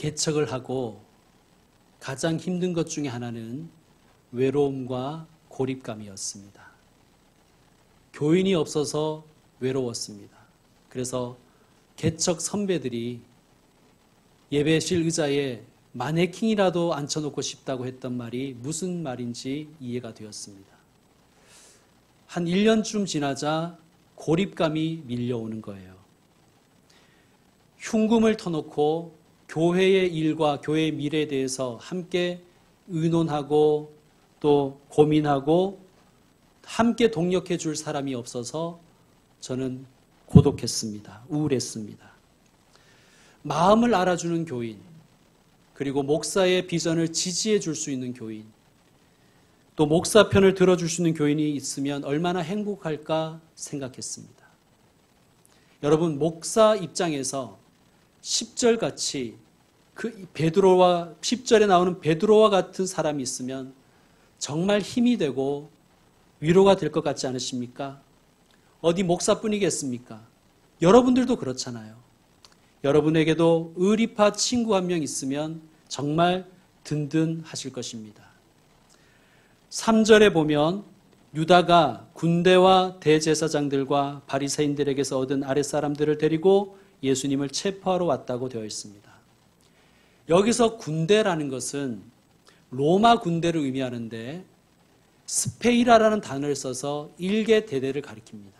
개척을 하고 가장 힘든 것 중에 하나는 외로움과 고립감이었습니다. 교인이 없어서 외로웠습니다. 그래서 개척 선배들이 예배실 의자에 마네킹이라도 앉혀놓고 싶다고 했던 말이 무슨 말인지 이해가 되었습니다. 한 1년쯤 지나자 고립감이 밀려오는 거예요. 흉금을 터놓고 교회의 일과 교회의 미래에 대해서 함께 의논하고 또 고민하고 함께 동력해 줄 사람이 없어서 저는 고독했습니다. 우울했습니다. 마음을 알아주는 교인, 그리고 목사의 비전을 지지해 줄 수 있는 교인, 또 목사 편을 들어줄 수 있는 교인이 있으면 얼마나 행복할까 생각했습니다. 여러분, 목사 입장에서 10절 같이 그 베드로와 10절에 나오는 베드로와 같은 사람이 있으면 정말 힘이 되고 위로가 될 것 같지 않으십니까? 어디 목사뿐이겠습니까? 여러분들도 그렇잖아요. 여러분에게도 의리파 친구 한 명 있으면 정말 든든하실 것입니다. 3절에 보면 유다가 군대와 대제사장들과 바리새인들에게서 얻은 아랫사람들을 데리고 예수님을 체포하러 왔다고 되어 있습니다. 여기서 군대라는 것은 로마 군대를 의미하는데 스페이라라는 단어를 써서 일개 대대를 가리킵니다.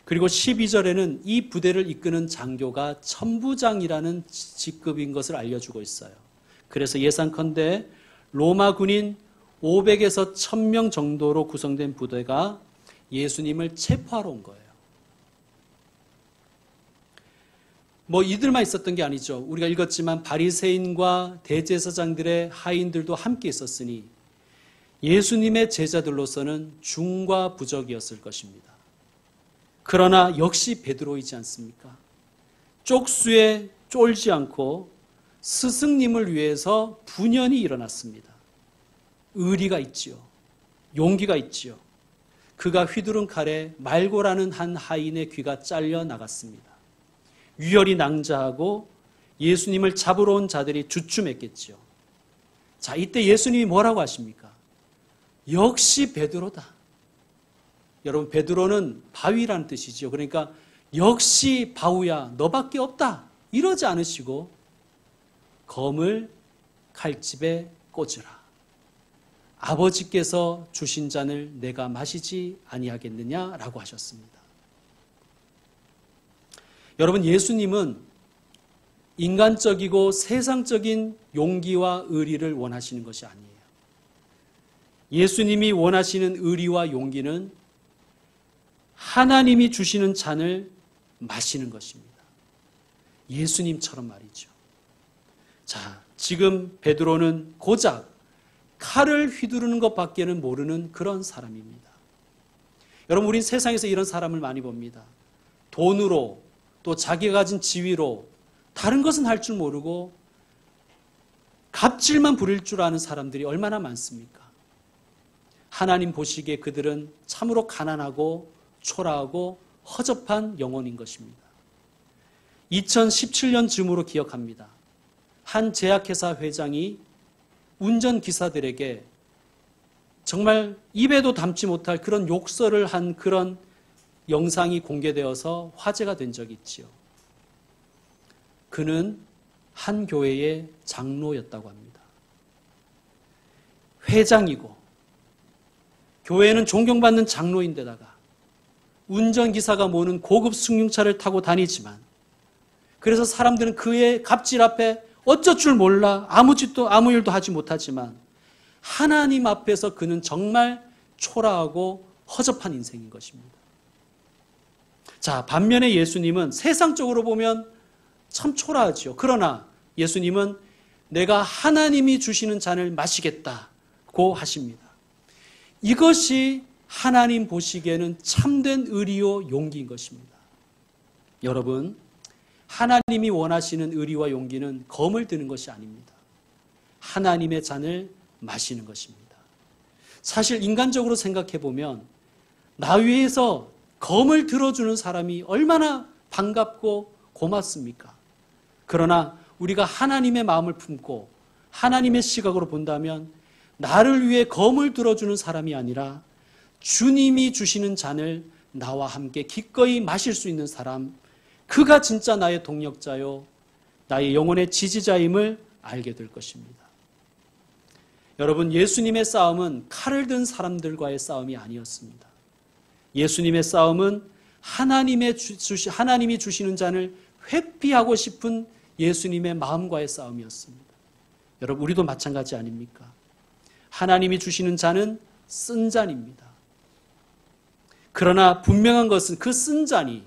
그리고 12절에는 이 부대를 이끄는 장교가 천부장이라는 직급인 것을 알려주고 있어요. 그래서 예상컨대 로마 군인 500에서 1000명 정도로 구성된 부대가 예수님을 체포하러 온 거예요. 뭐 이들만 있었던 게 아니죠. 우리가 읽었지만 바리새인과 대제사장들의 하인들도 함께 있었으니 예수님의 제자들로서는 중과 부적이었을 것입니다. 그러나 역시 베드로이지 않습니까? 쪽수에 쫄지 않고 스승님을 위해서 분연히 일어났습니다. 의리가 있지요. 용기가 있지요. 그가 휘두른 칼에 말고라는 한 하인의 귀가 잘려 나갔습니다. 유혈이 낭자하고 예수님을 잡으러 온 자들이 주춤했겠지요. 자, 이때 예수님이 뭐라고 하십니까? 역시 베드로다. 여러분, 베드로는 바위라는 뜻이지요. 그러니까 역시 바우야, 너밖에 없다. 이러지 않으시고 검을 칼집에 꽂으라. 아버지께서 주신 잔을 내가 마시지 아니하겠느냐라고 하셨습니다. 여러분, 예수님은 인간적이고 세상적인 용기와 의리를 원하시는 것이 아니에요. 예수님이 원하시는 의리와 용기는 하나님이 주시는 잔을 마시는 것입니다. 예수님처럼 말이죠. 자, 지금 베드로는 고작 칼을 휘두르는 것밖에는 모르는 그런 사람입니다. 여러분, 우린 세상에서 이런 사람을 많이 봅니다. 돈으로 또 자기가 가진 지위로 다른 것은 할 줄 모르고 갑질만 부릴 줄 아는 사람들이 얼마나 많습니까? 하나님 보시기에 그들은 참으로 가난하고 초라하고 허접한 영혼인 것입니다. 2017년 즈음으로 기억합니다. 한 제약회사 회장이 운전기사들에게 정말 입에도 담지 못할 그런 욕설을 한 그런 영상이 공개되어서 화제가 된 적이 있지요. 그는 한 교회의 장로였다고 합니다. 회장이고 교회는 존경받는 장로인데다가 운전기사가 모는 고급 승용차를 타고 다니지만 그래서 사람들은 그의 갑질 앞에 어쩔 줄 몰라 아무 일도 하지 못하지만 하나님 앞에서 그는 정말 초라하고 허접한 인생인 것입니다. 자, 반면에 예수님은 세상적으로 보면 참 초라하죠. 그러나 예수님은 내가 하나님이 주시는 잔을 마시겠다고 하십니다. 이것이 하나님 보시기에는 참된 의리요 용기인 것입니다. 여러분, 하나님이 원하시는 의리와 용기는 검을 드는 것이 아닙니다. 하나님의 잔을 마시는 것입니다. 사실 인간적으로 생각해 보면 나 위해서 검을 들어주는 사람이 얼마나 반갑고 고맙습니까? 그러나 우리가 하나님의 마음을 품고 하나님의 시각으로 본다면 나를 위해 검을 들어주는 사람이 아니라 주님이 주시는 잔을 나와 함께 기꺼이 마실 수 있는 사람, 그가 진짜 나의 동력자요 나의 영혼의 지지자임을 알게 될 것입니다. 여러분, 예수님의 싸움은 칼을 든 사람들과의 싸움이 아니었습니다. 예수님의 싸움은 하나님이 주시는 잔을 회피하고 싶은 예수님의 마음과의 싸움이었습니다. 여러분, 우리도 마찬가지 아닙니까? 하나님이 주시는 잔은 쓴 잔입니다. 그러나 분명한 것은 그 쓴 잔이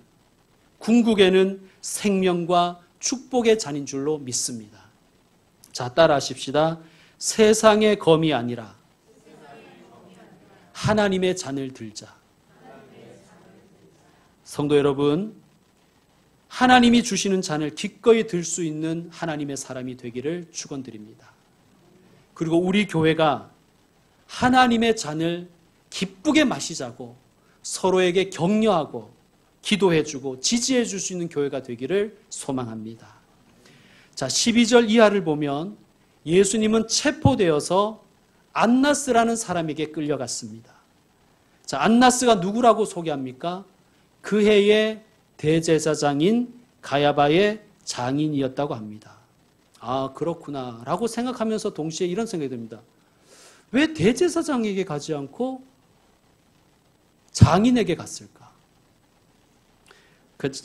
궁극에는 생명과 축복의 잔인 줄로 믿습니다. 자, 따라하십시다. 세상의 검이 아니라 하나님의 잔을 들자. 성도 여러분, 하나님이 주시는 잔을 기꺼이 들 수 있는 하나님의 사람이 되기를 축원드립니다. 그리고 우리 교회가 하나님의 잔을 기쁘게 마시자고 서로에게 격려하고 기도해주고 지지해줄 수 있는 교회가 되기를 소망합니다. 자, 12절 이하를 보면 예수님은 체포되어서 안나스라는 사람에게 끌려갔습니다. 자, 안나스가 누구라고 소개합니까? 그 해의 대제사장인 가야바의 장인이었다고 합니다. 아, 그렇구나 라고 생각하면서 동시에 이런 생각이 듭니다. 왜 대제사장에게 가지 않고 장인에게 갔을까?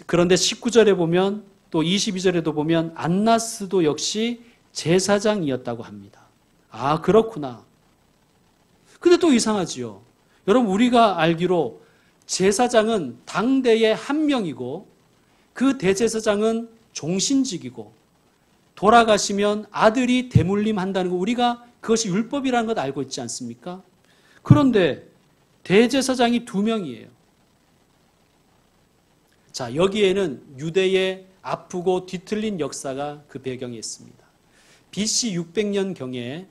그런데 19절에 보면 또 22절에도 보면 안나스도 역시 제사장이었다고 합니다. 아, 그렇구나. 근데 또 이상하지요. 여러분, 우리가 알기로 제사장은 당대의 한 명이고 그 대제사장은 종신직이고 돌아가시면 아들이 대물림한다는 거, 우리가 그것이 율법이라는 것 알고 있지 않습니까? 그런데 대제사장이 2명이에요. 자, 여기에는 유대의 아프고 뒤틀린 역사가 그 배경에 있습니다. BC 600년경에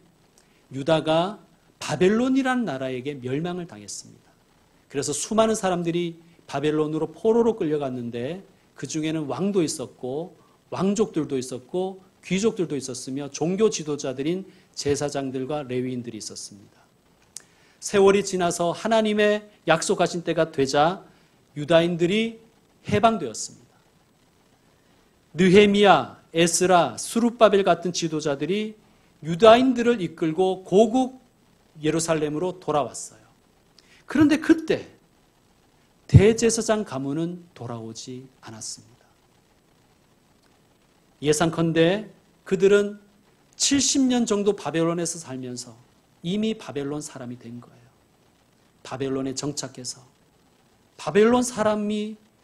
유다가 바벨론이라는 나라에게 멸망을 당했습니다. 그래서 수많은 사람들이 바벨론으로 포로로 끌려갔는데 그 중에는 왕도 있었고 왕족들도 있었고 귀족들도 있었으며 종교 지도자들인 제사장들과 레위인들이 있었습니다. 세월이 지나서 하나님의 약속하신 때가 되자 유다인들이 해방되었습니다. 느헤미야, 에스라, 스룹바벨 같은 지도자들이 유다인들을 이끌고 고국 예루살렘으로 돌아왔어요. 그런데 그때 대제사장 가문은 돌아오지 않았습니다. 예상컨대 그들은 70년 정도 바벨론에서 살면서 이미 바벨론 사람이 된 거예요. 바벨론에 정착해서 바벨론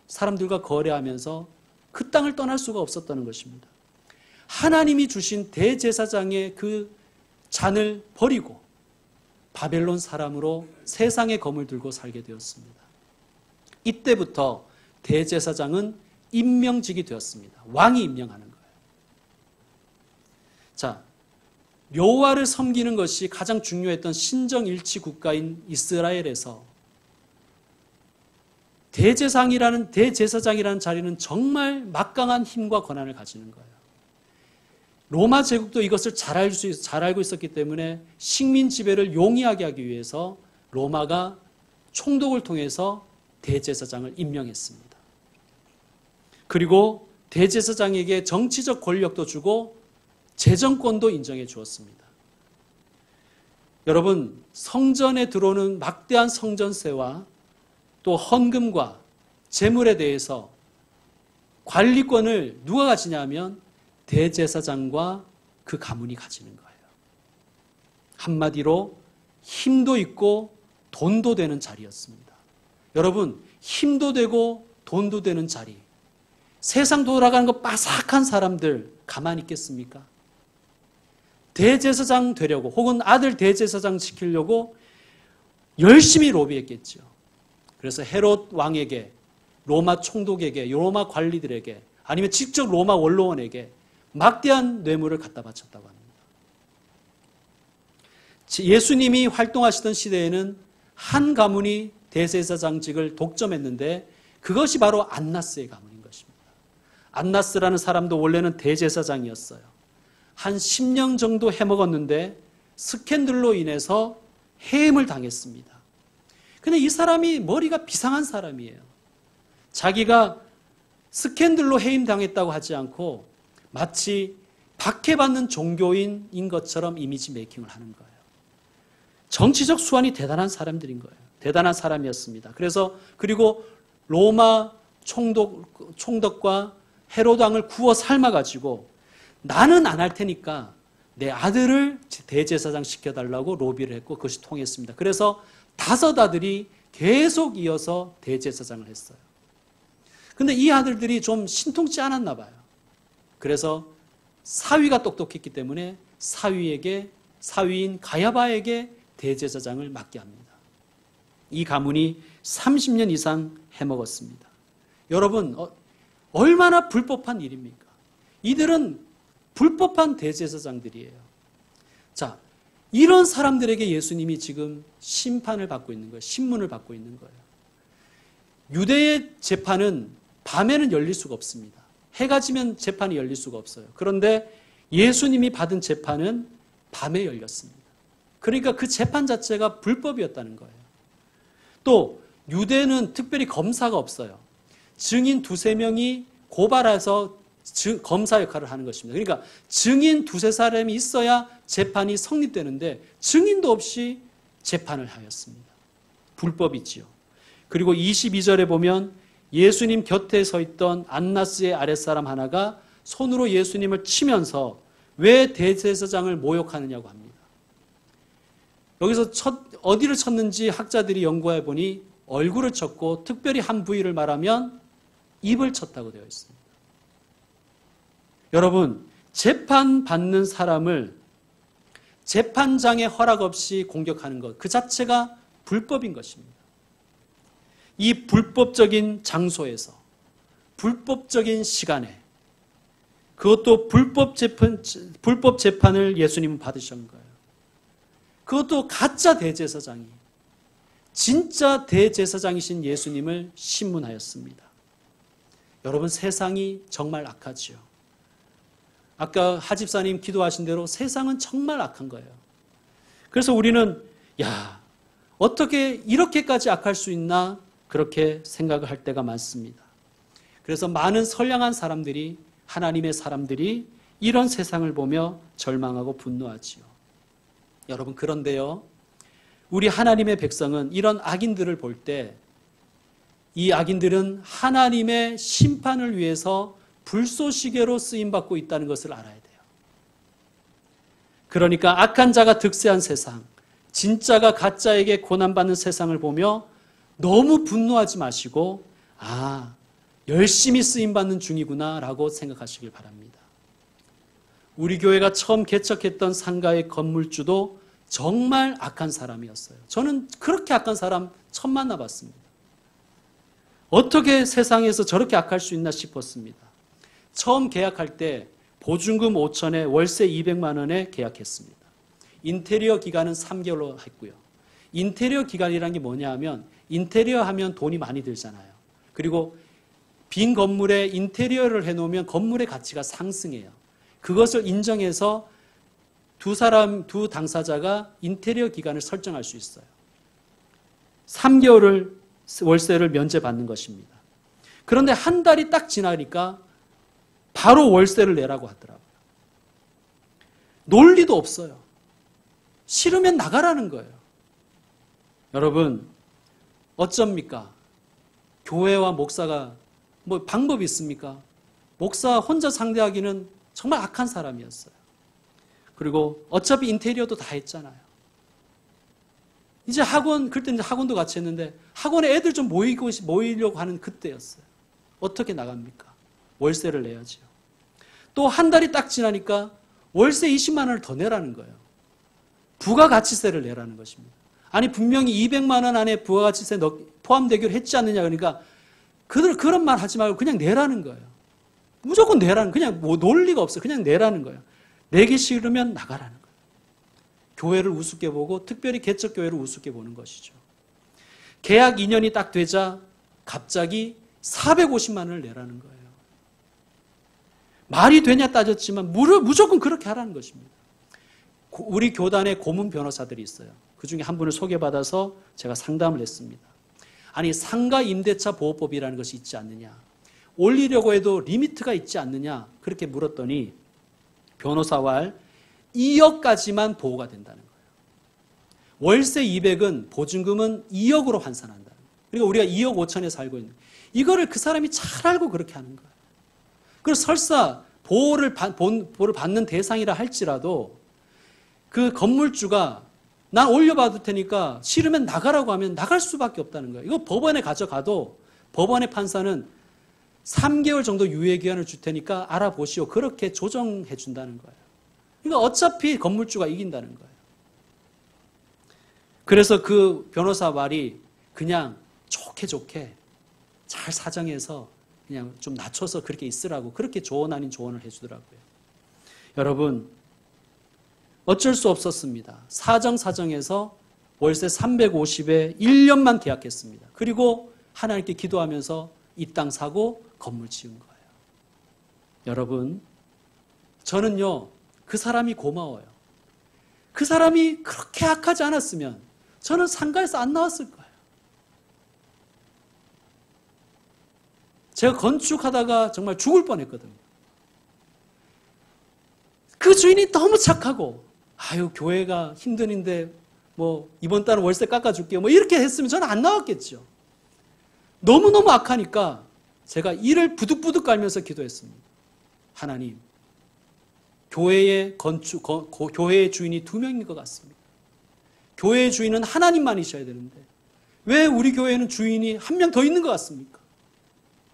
사람들과 거래하면서 그 땅을 떠날 수가 없었다는 것입니다. 하나님이 주신 대제사장의 그 잔을 버리고 바벨론 사람으로 세상의 검을 들고 살게 되었습니다. 이때부터 대제사장은 임명직이 되었습니다. 왕이 임명하는 거예요. 자, 여호와를 섬기는 것이 가장 중요했던 신정일치 국가인 이스라엘에서 대제사장이라는 자리는 정말 막강한 힘과 권한을 가지는 거예요. 로마 제국도 이것을 잘 알고 있었기 때문에 식민 지배를 용이하게 하기 위해서 로마가 총독을 통해서 대제사장을 임명했습니다. 그리고 대제사장에게 정치적 권력도 주고 재정권도 인정해 주었습니다. 여러분, 성전에 들어오는 막대한 성전세와 또 헌금과 재물에 대해서 관리권을 누가 가지냐면 대제사장과 그 가문이 가지는 거예요. 한마디로 힘도 있고 돈도 되는 자리였습니다. 여러분, 힘도 되고 돈도 되는 자리, 세상 돌아가는 거 빠삭한 사람들 가만히 있겠습니까? 대제사장 되려고 혹은 아들 대제사장 시키려고 열심히 로비했겠죠. 그래서 헤롯 왕에게, 로마 총독에게, 로마 관리들에게, 아니면 직접 로마 원로원에게 막대한 뇌물을 갖다 바쳤다고 합니다. 예수님이 활동하시던 시대에는 한 가문이 대제사장직을 독점했는데 그것이 바로 안나스의 가문인 것입니다. 안나스라는 사람도 원래는 대제사장이었어요. 한 10년 정도 해먹었는데 스캔들로 인해서 해임을 당했습니다. 근데 이 사람이 머리가 비상한 사람이에요. 자기가 스캔들로 해임당했다고 하지 않고 마치 박해받는 종교인인 것처럼 이미지 메이킹을 하는 거예요. 정치적 수완이 대단한 사람들인 거예요. 대단한 사람이었습니다. 그리고 로마 총독과 헤로드 왕을 구워 삶아가지고 나는 안 할 테니까 내 아들을 대제사장 시켜달라고 로비를 했고 그것이 통했습니다. 그래서 5 아들이 계속 이어서 대제사장을 했어요. 근데 이 아들들이 좀 신통치 않았나 봐요. 그래서 사위가 똑똑했기 때문에 사위인 가야바에게 대제사장을 맡게 합니다. 이 가문이 30년 이상 해먹었습니다. 여러분, 얼마나 불법한 일입니까? 이들은 불법한 대제사장들이에요. 자, 이런 사람들에게 예수님이 지금 심판을 받고 있는 거예요. 신문을 받고 있는 거예요. 유대의 재판은 밤에는 열릴 수가 없습니다. 해가 지면 재판이 열릴 수가 없어요. 그런데 예수님이 받은 재판은 밤에 열렸습니다. 그러니까 그 재판 자체가 불법이었다는 거예요. 또 유대는 특별히 검사가 없어요. 증인 2-3명이 고발해서 검사 역할을 하는 것입니다. 그러니까 증인 2-3사람이 있어야 재판이 성립되는데 증인도 없이 재판을 하였습니다. 불법이지요. 그리고 22절에 보면 예수님 곁에 서 있던 안나스의 아랫사람 하나가 손으로 예수님을 치면서 왜 대제사장을 모욕하느냐고 합니다. 여기서 어디를 쳤는지 학자들이 연구해 보니 얼굴을 쳤고 특별히 한 부위를 말하면 입을 쳤다고 되어 있습니다. 여러분, 재판받는 사람을 재판장의 허락 없이 공격하는 것, 그 자체가 불법인 것입니다. 이 불법적인 장소에서, 불법적인 시간에, 그것도 불법 재판을 예수님은 받으신 거예요. 그것도 가짜 대제사장이, 진짜 대제사장이신 예수님을 신문하였습니다. 여러분, 세상이 정말 악하지요. 아까 하집사님 기도하신 대로 세상은 정말 악한 거예요. 그래서 우리는 어떻게 이렇게까지 악할 수 있나 그렇게 생각을 할 때가 많습니다. 그래서 많은 선량한 사람들이, 하나님의 사람들이 이런 세상을 보며 절망하고 분노하지요. 여러분, 그런데요, 우리 하나님의 백성은 이런 악인들을 볼 때 이 악인들은 하나님의 심판을 위해서 불쏘시개로 쓰임받고 있다는 것을 알아야 돼요. 그러니까 악한 자가 득세한 세상, 진짜가 가짜에게 고난받는 세상을 보며 너무 분노하지 마시고 열심히 쓰임받는 중이구나 라고 생각하시길 바랍니다. 우리 교회가 처음 개척했던 상가의 건물주도 정말 악한 사람이었어요. 저는 그렇게 악한 사람 처음 만나봤습니다. 어떻게 세상에서 저렇게 악할 수 있나 싶었습니다. 처음 계약할 때 보증금 5천에 월세 200만 원에 계약했습니다. 인테리어 기간은 3개월로 했고요. 인테리어 기간이란 게 뭐냐 하면 인테리어 하면 돈이 많이 들잖아요. 그리고 빈 건물에 인테리어를 해놓으면 건물의 가치가 상승해요. 그것을 인정해서 두 당사자가 인테리어 기간을 설정할 수 있어요. 3개월을 월세를 면제받는 것입니다. 그런데 한 달이 딱 지나니까 바로 월세를 내라고 하더라고요. 논리도 없어요. 싫으면 나가라는 거예요. 여러분, 어쩝니까? 교회와 목사가 방법이 있습니까? 목사 혼자 상대하기는 정말 악한 사람이었어요. 그리고 어차피 인테리어도 다 했잖아요. 이제 그때 학원도 같이 했는데 학원에 애들 좀 모이려고 하는 그때였어요. 어떻게 나갑니까? 월세를 내야죠. 또 한 달이 딱 지나니까 월세 20만 원을 더 내라는 거예요. 부가가치세를 내라는 것입니다. 아니, 분명히 200만 원 안에 부가가치세 포함되기로 했지 않느냐. 그러니까 그런 말 하지 말고 그냥 내라는 거예요. 무조건 내라는, 그냥 논리가 없어요. 그냥 내라는 거예요. 내기 싫으면 나가라는 거예요. 교회를 우습게 보고 특별히 개척교회를 우습게 보는 것이죠. 계약 2년이 딱 되자 갑자기 450만 원을 내라는 거예요. 말이 되냐 따졌지만 무조건 그렇게 하라는 것입니다. 우리 교단에 고문 변호사들이 있어요. 그 중에 한 분을 소개받아서 제가 상담을 했습니다. 아니, 상가 임대차 보호법이라는 것이 있지 않느냐, 올리려고 해도 리미트가 있지 않느냐, 그렇게 물었더니 변호사왈 2억까지만 보호가 된다는 거예요. 월세 200은 보증금은 2억으로 환산한다는 거예요. 그러니까 우리가 2억 5천에 살고 있는, 이거를 그 사람이 잘 알고 그렇게 하는 거예요. 그리고 설사 보호를 받는 대상이라 할지라도 그 건물주가 난 올려받을 테니까 싫으면 나가라고 하면 나갈 수밖에 없다는 거예요. 이거 법원에 가져가도 법원의 판사는 3개월 정도 유예기한을 줄 테니까 알아보시오, 그렇게 조정해 준다는 거예요. 그러니까 어차피 건물주가 이긴다는 거예요. 그래서 그 변호사 말이 그냥 좋게 잘 사정해서 그냥 좀 낮춰서 그렇게 있으라고, 그렇게 조언 아닌 조언을 해주더라고요. 여러분, 어쩔 수 없었습니다. 사정해서 월세 350에 1년만 계약했습니다. 그리고 하나님께 기도하면서 이 땅 사고 건물 지은 거예요. 여러분, 저는요, 그 사람이 고마워요. 그 사람이 그렇게 악하지 않았으면 저는 상가에서 안 나왔을 거예요. 제가 건축하다가 정말 죽을 뻔했거든요. 그 주인이 너무 착하고, 아유, 교회가 힘드는데 뭐 이번 달은 월세 깎아줄게요, 뭐 이렇게 했으면 저는 안 나왔겠죠. 너무너무 악하니까 제가 이를 부득부득 깔면서 기도했습니다. 하나님, 교회의 교회의 주인이 2명인 것 같습니다. 교회의 주인은 하나님만이셔야 되는데 왜 우리 교회에는 주인이 1명 더 있는 것 같습니까?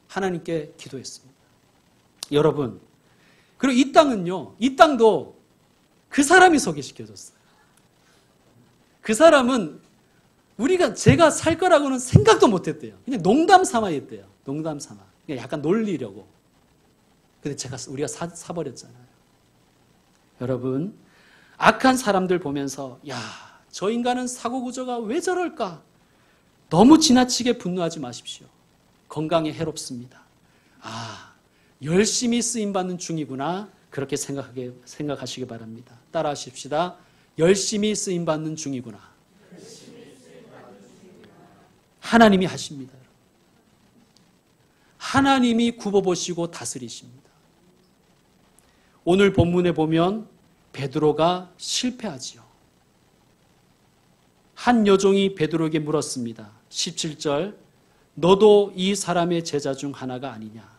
하나님께 기도했습니다. 여러분, 그리고 이 땅은요, 이 땅도 그 사람이 소개시켜줬어요. 그 사람은 제가 살 거라고는 생각도 못 했대요. 그냥 농담 삼아 했대요. 농담 삼아. 그냥 약간 놀리려고. 근데 우리가 사버렸잖아요. 여러분, 악한 사람들 보면서, 야, 저 인간은 사고 구조가 왜 저럴까? 너무 지나치게 분노하지 마십시오. 건강에 해롭습니다. 아, 열심히 쓰임받는 중이구나, 그렇게 생각하시기 바랍니다. 따라하십시다. 열심히 쓰임받는 중이구나. 하나님이 하십니다. 하나님이 굽어보시고 다스리십니다. 오늘 본문에 보면 베드로가 실패하지요. 한 여종이 베드로에게 물었습니다. 17절, 너도 이 사람의 제자 중 하나가 아니냐?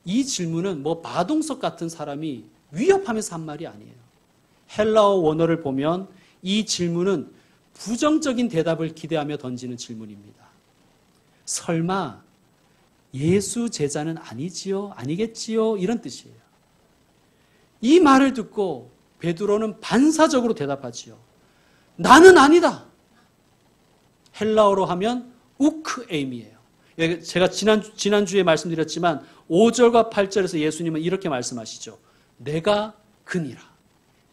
이 질문은 뭐 마동석 같은 사람이 위협하면서 한 말이 아니에요. 헬라어 원어를 보면 이 질문은 부정적인 대답을 기대하며 던지는 질문입니다. 설마 예수 제자는 아니지요? 아니겠지요? 이런 뜻이에요. 이 말을 듣고 베드로는 반사적으로 대답하지요. 나는 아니다. 헬라어로 하면 우크에임이에요. 제가 지난주에 말씀드렸지만 5절과 8절에서 예수님은 이렇게 말씀하시죠. 내가 그니라.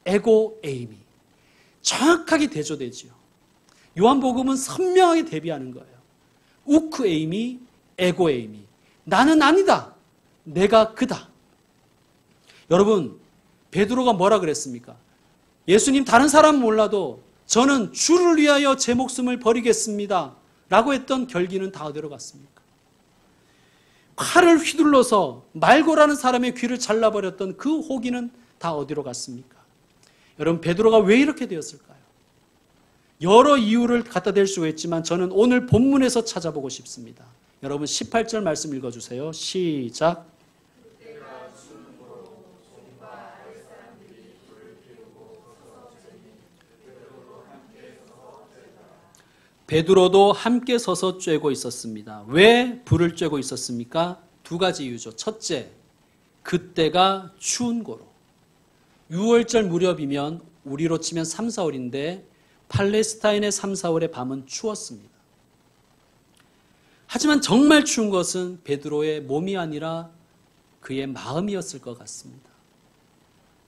에고에임이. 정확하게 대조되지요. 요한복음은 선명하게 대비하는 거예요. 우크에임이, 에고에임이. 나는 아니다. 내가 그다. 여러분, 베드로가 뭐라 그랬습니까? 예수님, 다른 사람은 몰라도 저는 주를 위하여 제 목숨을 버리겠습니다 라고 했던 결기는 다 어디로 갔습니까? 칼을 휘둘러서 말고라는 사람의 귀를 잘라버렸던 그 호기는 다 어디로 갔습니까? 여러분, 베드로가 왜 이렇게 되었을까요? 여러 이유를 갖다 댈 수가 있지만 저는 오늘 본문에서 찾아보고 싶습니다. 여러분, 18절 말씀 읽어주세요. 시작. 베드로도 함께 서서 쬐고 있었습니다. 왜 불을 쬐고 있었습니까? 2가지 이유죠. 첫째, 그때가 추운 고로. 6월절 무렵이면 우리로 치면 3, 4월인데 팔레스타인의 3, 4월의 밤은 추웠습니다. 하지만 정말 추운 것은 베드로의 몸이 아니라 그의 마음이었을 것 같습니다.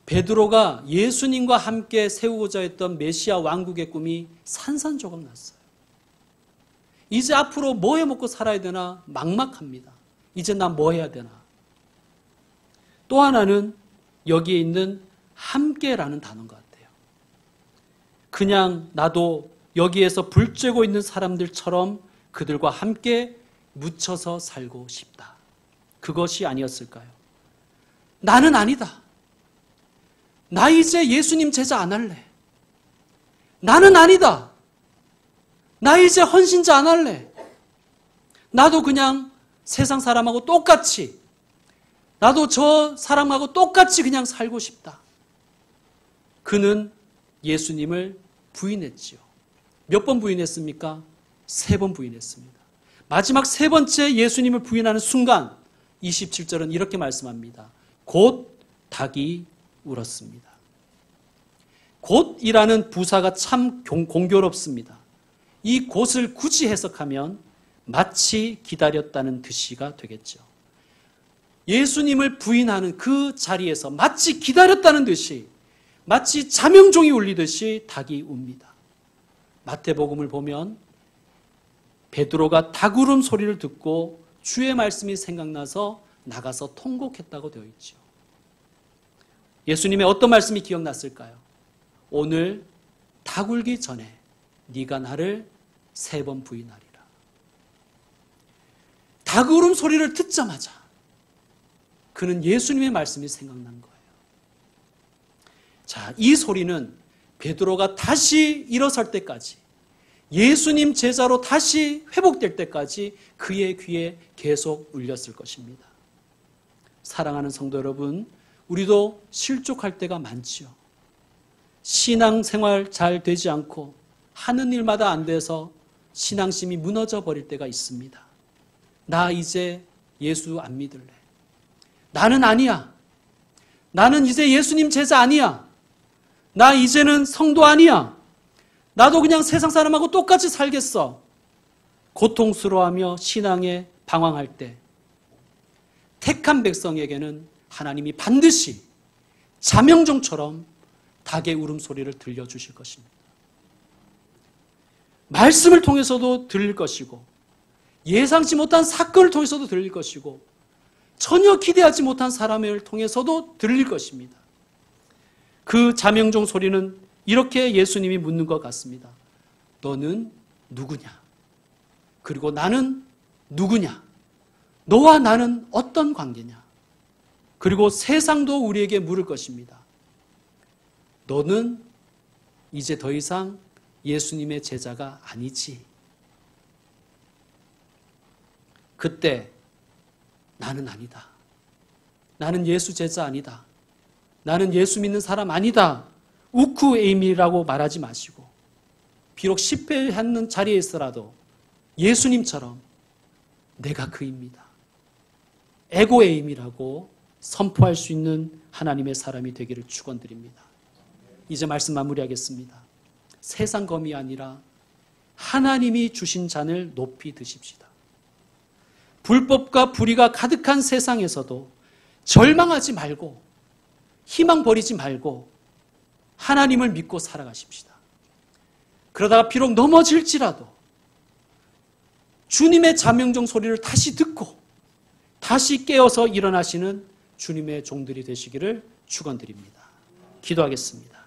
베드로가 예수님과 함께 세우고자 했던 메시아 왕국의 꿈이 산산조각 났어요. 이제 앞으로 뭐 해 먹고 살아야 되나 막막합니다. 이제 나 뭐 해야 되나. 또 하나는 여기에 있는 함께라는 단어인 것 같아요. 그냥 나도 여기에서 불 쬐고 있는 사람들처럼 그들과 함께 묻혀서 살고 싶다. 그것이 아니었을까요? 나는 아니다. 나 이제 예수님 제자 안 할래. 나는 아니다. 나 이제 헌신자 안 할래. 나도 그냥 세상 사람하고 똑같이, 나도 저 사람하고 똑같이 그냥 살고 싶다. 그는 예수님을 부인했지요. 몇 번 부인했습니까? 3번 부인했습니다. 마지막 3번째 예수님을 부인하는 순간 27절은 이렇게 말씀합니다. 곧 닭이 울었습니다. 곧이라는 부사가 참 공교롭습니다. 이 곧을 굳이 해석하면 마치 기다렸다는 뜻이가 되겠죠. 예수님을 부인하는 그 자리에서 마치 기다렸다는 듯이, 마치 자명종이 울리듯이 닭이 웁니다. 마태복음을 보면 베드로가 닭 울음 소리를 듣고 주의 말씀이 생각나서 나가서 통곡했다고 되어 있죠. 예수님의 어떤 말씀이 기억났을까요? 오늘 닭 울기 전에 네가 나를 3번 부인하리라. 닭 울음 소리를 듣자마자 그는 예수님의 말씀이 생각난 거예요. 자, 이 소리는 베드로가 다시 일어설 때까지, 예수님 제자로 다시 회복될 때까지 그의 귀에 계속 울렸을 것입니다. 사랑하는 성도 여러분, 우리도 실족할 때가 많지요. 신앙생활 잘 되지 않고 하는 일마다 안 돼서 신앙심이 무너져 버릴 때가 있습니다. 나 이제 예수 안 믿을래. 나는 아니야. 나는 이제 예수님 제자 아니야. 나 이제는 성도 아니야. 나도 그냥 세상 사람하고 똑같이 살겠어. 고통스러워하며 신앙에 방황할 때 택한 백성에게는 하나님이 반드시 자명종처럼 닭의 울음소리를 들려주실 것입니다. 말씀을 통해서도 들릴 것이고, 예상치 못한 사건을 통해서도 들릴 것이고, 전혀 기대하지 못한 사람을 통해서도 들릴 것입니다. 그 자명종 소리는 이렇게 예수님이 묻는 것 같습니다. 너는 누구냐? 그리고 나는 누구냐? 너와 나는 어떤 관계냐? 그리고 세상도 우리에게 물을 것입니다. 너는 이제 더 이상 예수님의 제자가 아니지. 그때 나는 아니다. 나는 예수 제자 아니다. 나는 예수 믿는 사람 아니다. 우쿠 에임이라고 말하지 마시고, 비록 실패하는 자리에 있어라도 예수님처럼 내가 그입니다. 에고 에임이라고 선포할 수 있는 하나님의 사람이 되기를 축원드립니다. 이제 말씀 마무리하겠습니다. 세상 검이 아니라 하나님이 주신 잔을 높이 드십시다. 불법과 불의가 가득한 세상에서도 절망하지 말고 희망 버리지 말고 하나님을 믿고 살아가십시다. 그러다가 비록 넘어질지라도 주님의 자명종 소리를 다시 듣고 다시 깨어서 일어나시는 주님의 종들이 되시기를 축원드립니다. 기도하겠습니다.